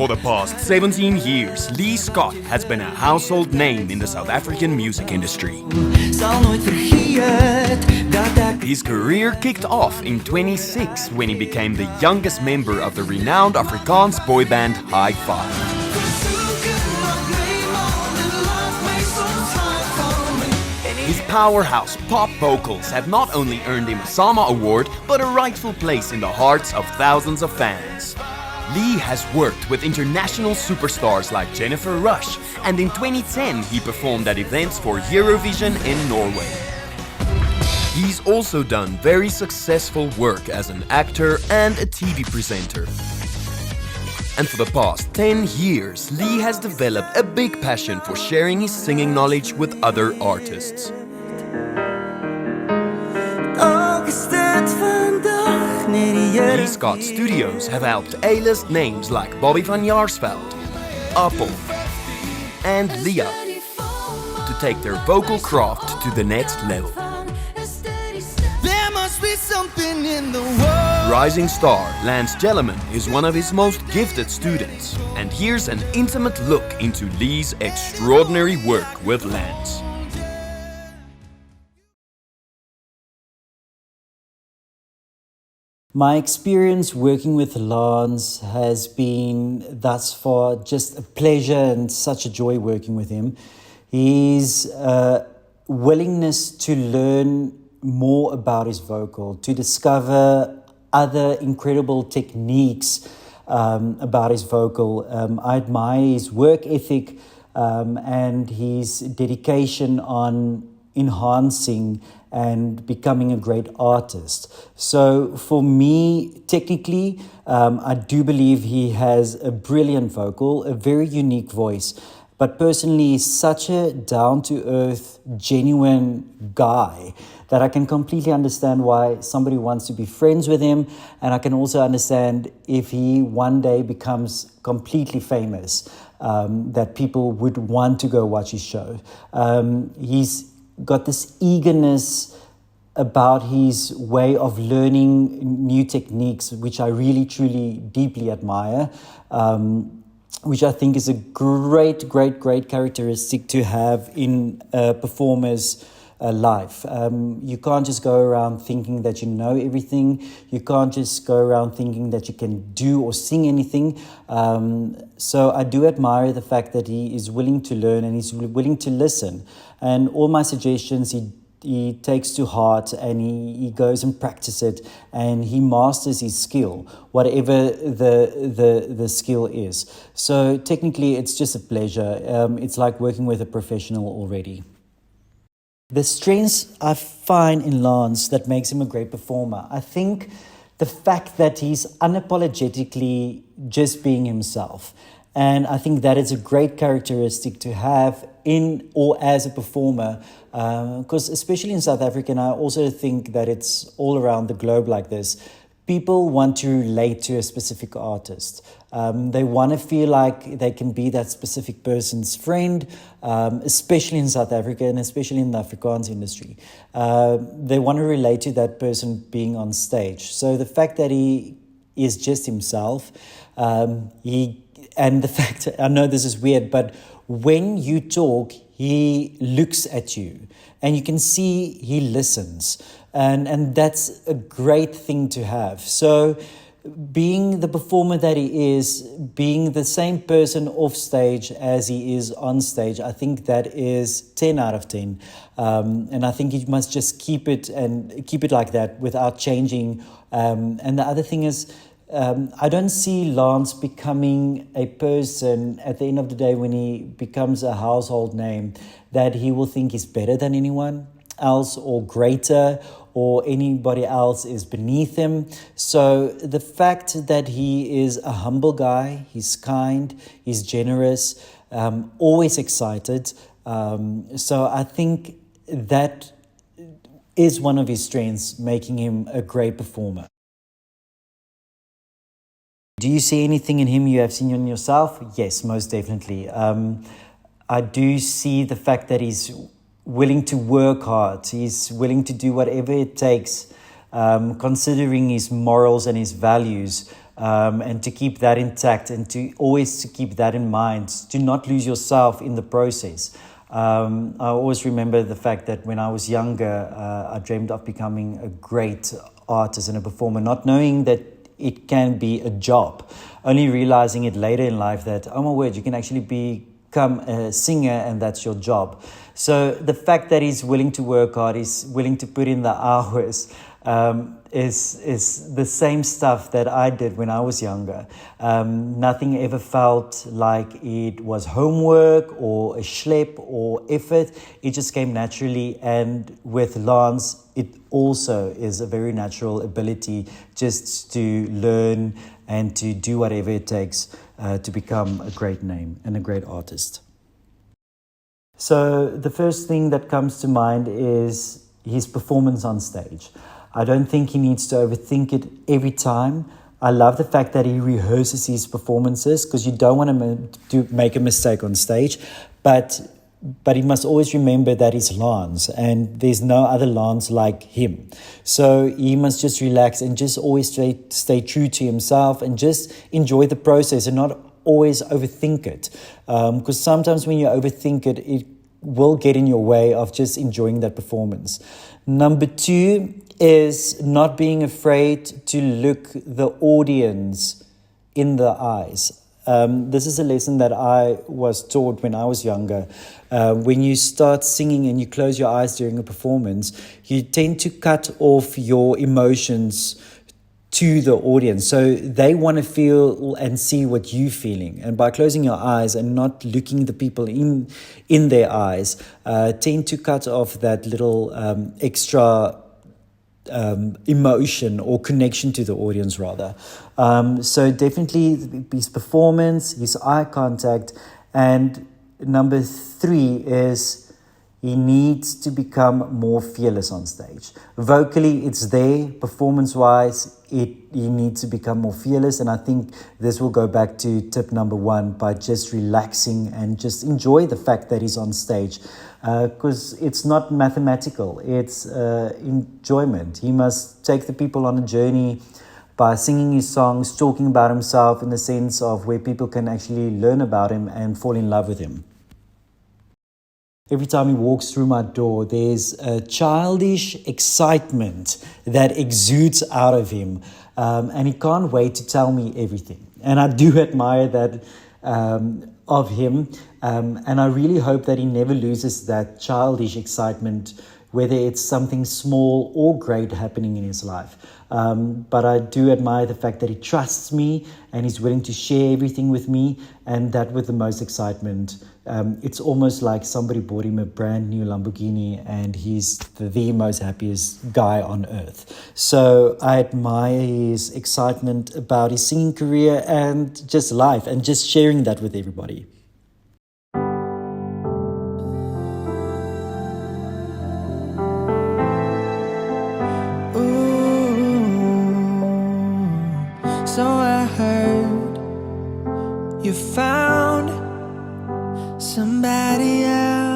For the past 17 years, Lee Scott has been a household name in the South African music industry. His career kicked off in 26 when he became the youngest member of the renowned Afrikaans boy band High Five. His powerhouse pop vocals have not only earned him a Sama Award, but a rightful place in the hearts of thousands of fans. Lee has worked with international superstars like Jennifer Rush, and in 2010 he performed at events for Eurovision in Norway. He's also done very successful work as an actor and a TV presenter. And for the past 10 years, Lee has developed a big passion for sharing his singing knowledge with other artists. Lee Scott Studios have helped A-list names like Bobby van Jaarsveld, Appel, and Leah to take their vocal craft to the next level. Rising star Lance Jelliman is one of his most gifted students, and here's an intimate look into Lee's extraordinary work with Lance. My experience working with Lance has been thus far just a pleasure and such a joy working with him. His willingness to learn more about his vocal, to discover other incredible techniques about his vocal. I admire his work ethic and his dedication on enhancing and becoming a great artist. So for me, technically, I do believe he has a brilliant vocal, a very unique voice. But personally, he's such a down-to-earth, genuine guy that I can completely understand why somebody wants to be friends with him. And I can also understand if he one day becomes completely famous, that people would want to go watch his show. He's got this eagerness about his way of learning new techniques, which I really, truly, deeply admire. Which I think is a great characteristic to have in a performer's life. You can't just go around thinking that you know everything. You can't just go around thinking that you can do or sing anything. So I do admire the fact that he is willing to learn and he's willing to listen. And all my suggestions he takes to heart, and he goes and practices it, and he masters his skill, whatever the skill is. So technically, it's just a pleasure. It's like working with a professional already. The strengths I find in Lance that makes him a great performer, I think the fact that he's unapologetically just being himself. And I think that is a great characteristic to have in or as a performer, because especially in South Africa, and I also think that it's all around the globe like this, people want to relate to a specific artist. They want to feel like they can be that specific person's friend, especially in South Africa and especially in the Afrikaans industry. They want to relate to that person being on stage. So the fact that he is just himself, and the fact, I know this is weird, but when you talk, he looks at you and you can see he listens. And that's a great thing to have. So being the performer that he is, being the same person off stage as he is on stage, I think that is 10 out of 10. And I think you must just keep it like that without changing. And the other thing is, I don't see Lance becoming a person at the end of the day when he becomes a household name that he will think he's better than anyone else or greater or anybody else is beneath him. So the fact that he is a humble guy, he's kind, he's generous, always excited. So I think that is one of his strengths, making him a great performer. Do you see anything in him you have seen in yourself? Yes, most definitely. I do see the fact that he's willing to work hard. He's willing to do whatever it takes, considering his morals and his values. and to keep that intact, and to always to keep that in mind, to not lose yourself in the process. I always remember the fact that when I was younger, I dreamed of becoming a great artist and a performer, not knowing that it can be a job, only realizing it later in life that, oh my word, you can actually become a singer and that's your job. So the fact that he's willing to work hard, he's willing to put in the hours, is the same stuff that I did when I was younger. Nothing ever felt like it was homework or a schlep or effort. It just came naturally. And with Lance, it also is a very natural ability just to learn and to do whatever it takes to become a great name and a great artist. So the first thing that comes to mind is his performance on stage. I don't think he needs to overthink it every time. I love the fact that he rehearses his performances, because you don't want to make a mistake on stage. But he must always remember that he's Lance and there's no other Lance like him. So he must just relax and just always stay true to himself and just enjoy the process and not always overthink it. Because sometimes when you overthink it, it will get in your way of just enjoying that performance. Number 2 is not being afraid to look the audience in the eyes. This is a lesson that I was taught when I was younger. When you start singing and you close your eyes during a performance, you tend to cut off your emotions to the audience. So they want to feel and see what you're feeling. And by closing your eyes and not looking the people in their eyes, tend to cut off that little extra emotion or connection to the audience rather. So definitely his performance, his eye contact, and number 3 is he needs to become more fearless on stage. Vocally, it's there. Performance-wise, he needs to become more fearless. And I think this will go back to tip number 1 by just relaxing and just enjoy the fact that he's on stage. Because it's not mathematical, it's enjoyment. He must take the people on a journey by singing his songs, talking about himself in the sense of where people can actually learn about him and fall in love with him. Every time he walks through my door, there's a childish excitement that exudes out of him. And he can't wait to tell me everything. And I do admire that of him. And I really hope that he never loses that childish excitement, whether it's something small or great happening in his life. But I do admire the fact that he trusts me and he's willing to share everything with me, and that with the most excitement. It's almost like somebody bought him a brand new Lamborghini and he's the most happiest guy on earth. So I admire his excitement about his singing career and just life and just sharing that with everybody. So I heard you found somebody else.